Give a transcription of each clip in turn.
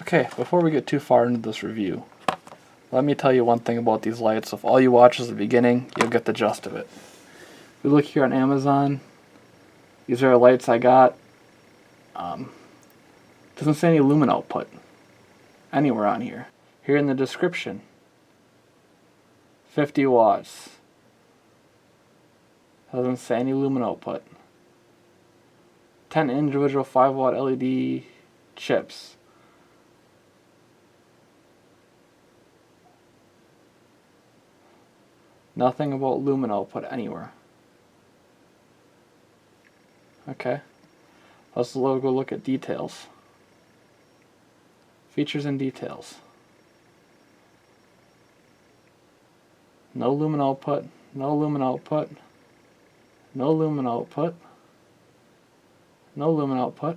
Okay, before we get too far into this review, let me tell you one thing about these lights. If all you watch is the beginning, you'll get the gist of it. If you look here on Amazon, these are lights I got. Doesn't say any lumen output anywhere on here. Here in the description, 50 watts. Doesn't say any lumen output. 10 individual 5 watt LED chips. Nothing about lumen output anywhere. Okay, let's go look at details. Features and details. No lumen output, no lumen output, no lumen output, no lumen output,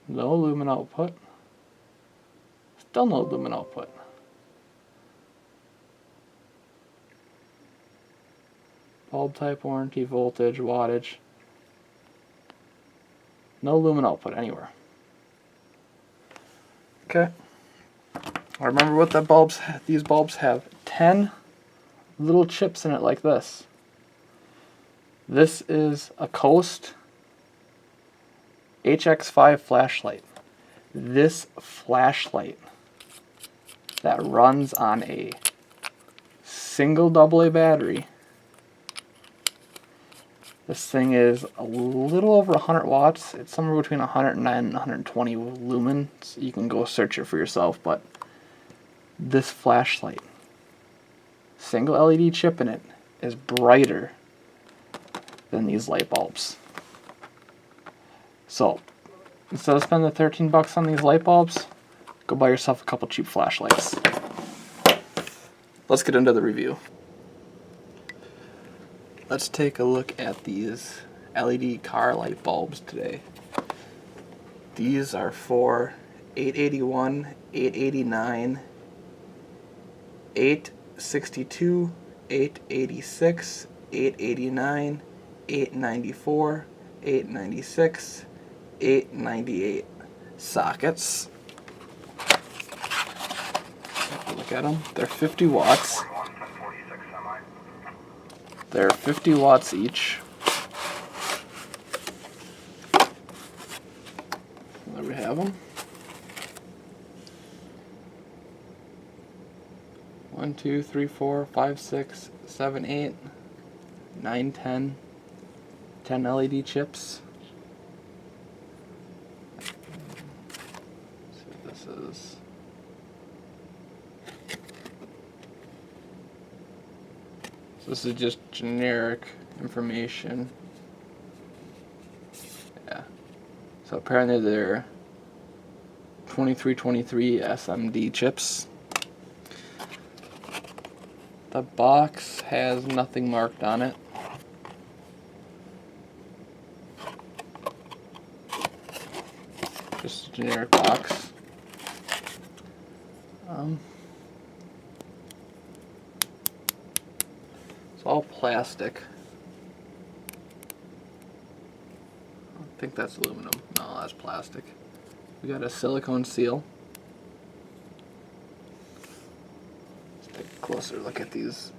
no lumen output, still no lumen output. Bulb type, warranty, voltage, wattage. No lumen output anywhere. Okay. I remember what these bulbs have 10 little chips in it like this. This is a Coast HX5 flashlight. This flashlight that runs on a single AA battery. This thing is a little over 100 watts. It's somewhere between 109 and 120 lumens. You can go search it for yourself, but this flashlight, single LED chip in it, is brighter than these light bulbs. So, instead of spending the 13 bucks on these light bulbs, go buy yourself a couple cheap flashlights. Let's get into the review. Let's take a look at these LED car light bulbs today. These are for 881, 889, 862, 886, 889, 894, 896, 898 sockets. Look at them. They're 50 watts. They're 50 watts each. There we have them. 1, 2, 3, 4, 5, 6, 7, 8, 9, 10. 10 LED chips. Let's see what this is. So this is just generic information. Yeah. So apparently they're 2323 SMD chips. The box has nothing marked on it. Just a generic box. It's all plastic. I don't think that's aluminum. No, that's plastic. We got a silicone seal. Let's take a closer look at these.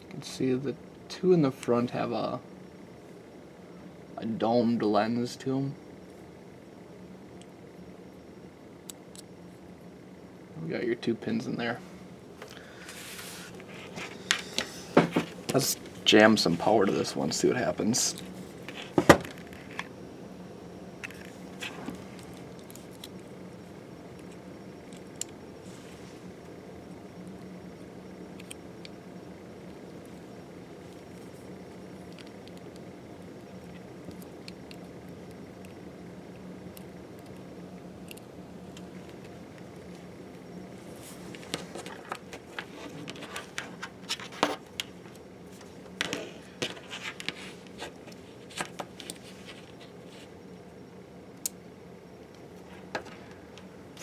You can see the two in the front have a domed lens to them. We got your 2 pins in there. Let's jam some power to this one, see what happens.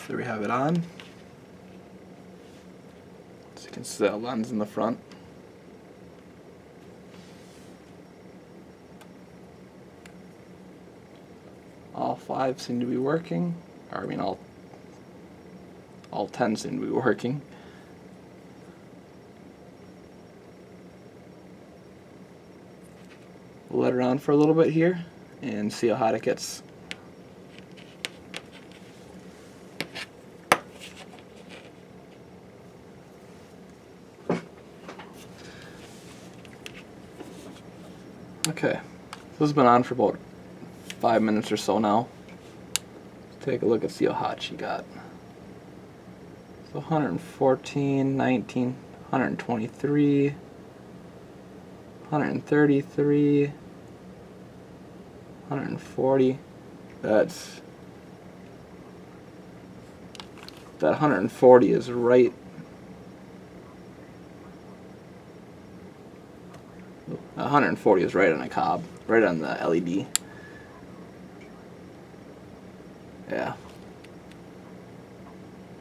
There we have it on. You can see that lens in the front. All 5 seem to be working, or I mean all 10 seem to be working. We'll let it on for a little bit here and see how hot it gets. Okay, this has been on for about 5 minutes or so now. Let's take a look and see how hot she got. So 114, 19, 123, 133, 140. That 140 is right. 140 is right on a cob, right on the LED. Yeah.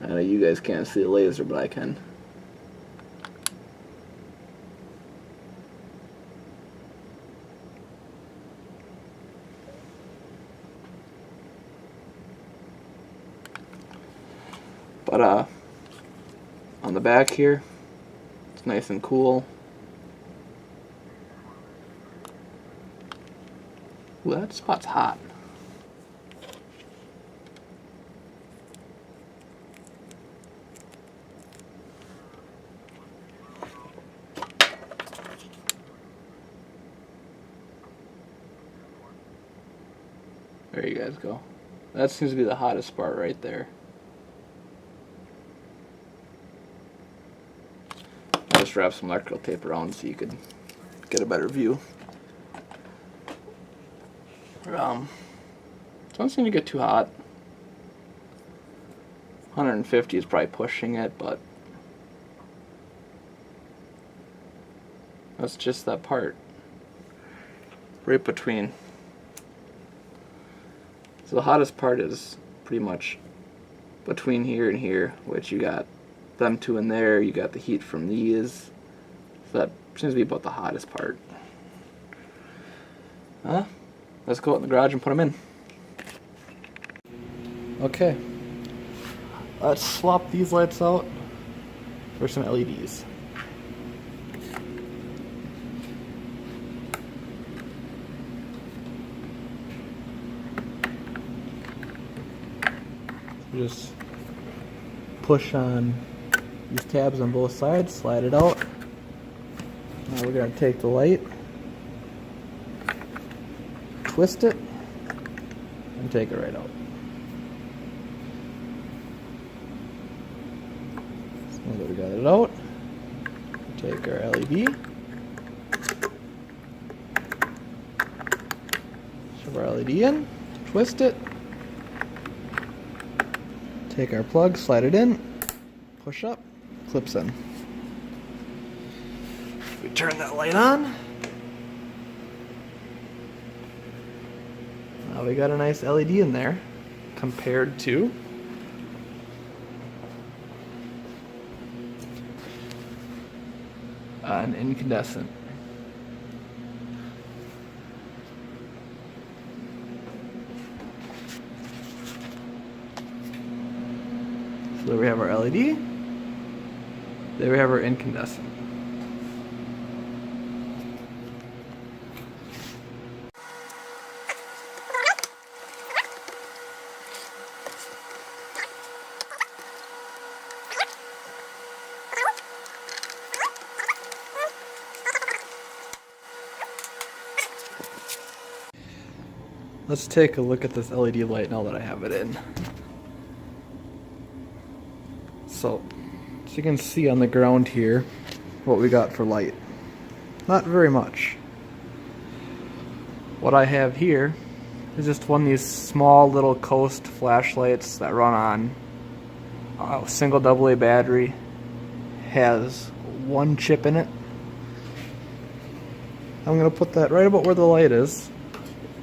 I know you guys can't see the laser, but I can. But on the back here, it's nice and cool. Ooh, that spot's hot. There you guys go. That seems to be the hottest part right there. I'll just wrap some electrical tape around so you could get a better view. Don't seem to get too hot. 150 is probably pushing it, but that's just that part right between. So the hottest part is pretty much between here and here, which you got them two in there, you got the heat from these. So that seems to be about the hottest part. Let's go out in the garage and put them in. Okay, let's swap these lights out for some LEDs. Just push on these tabs on both sides, slide it out. Now we're going to take the light, twist it, and take it right out. So now that we got it out, take our LED, shove our LED in, twist it, take our plug, slide it in, push up, clips in. We turn that light on. Now we got a nice LED in there compared to an incandescent. So there we have our LED. There we have our incandescent. Let's take a look at this LED light now that I have it in. So, as you can see on the ground here, what we got for light. Not very much. What I have here is just one of these small little Coast flashlights that run on a single AA battery. Has one chip in it. I'm going to put that right about where the light is.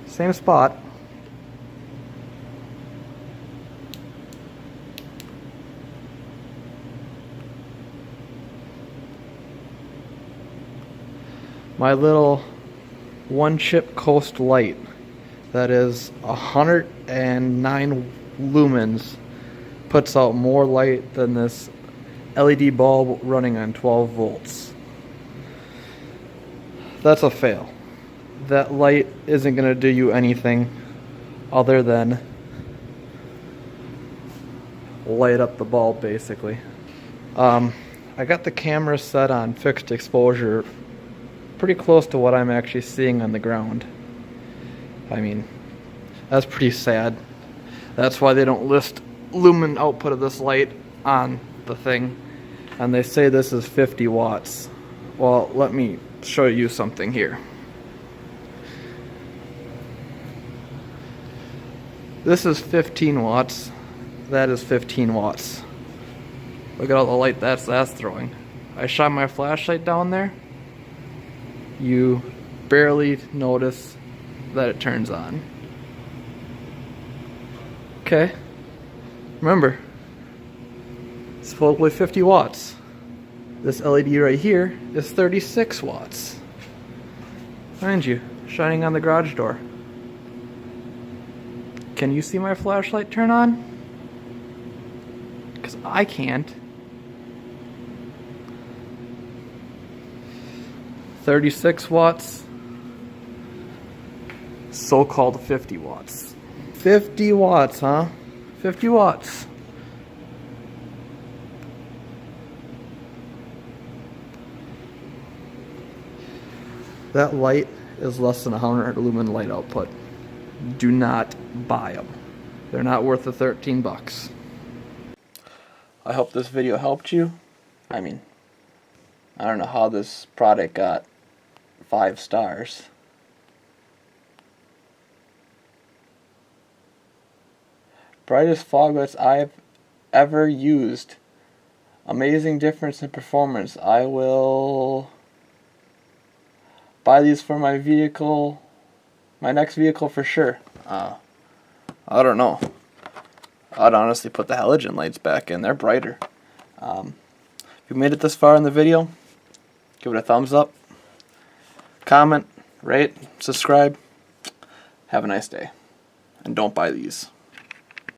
Same spot. My little one chip coast light that is 109 lumens puts out more light than this LED bulb running on 12 volts. That's a fail. That light isn't going to do you anything other than light up the bulb, basically. I got the camera set on fixed exposure pretty close to what I'm actually seeing on the ground. I mean, that's pretty sad. That's why they don't list lumen output of this light on the thing, and they say this is 50 watts. Well, let me show you something here. This is 15 watts. That is 15 watts. Look at all the light that's throwing. I shine my flashlight down there. You barely notice that it turns on. Okay. Remember, it's supposedly 50 watts. This LED right here is 36 watts. Mind you, shining on the garage door. Can you see my flashlight turn on? Because I can't. 36 watts. So-called 50 watts. 50 watts, huh? 50 watts. That light is less than 100 lumen light output. Do not buy them. They're not worth the 13 bucks. I hope this video helped you. I mean, I don't know how this product got 5 stars. Brightest fog lights I've ever used. Amazing difference in performance. I will buy these for my vehicle, my next vehicle for sure. I don't know. I'd honestly put the halogen lights back in. They're brighter. If you made it this far in the video, give it a thumbs up, comment, rate, subscribe. Have a nice day. And don't buy these.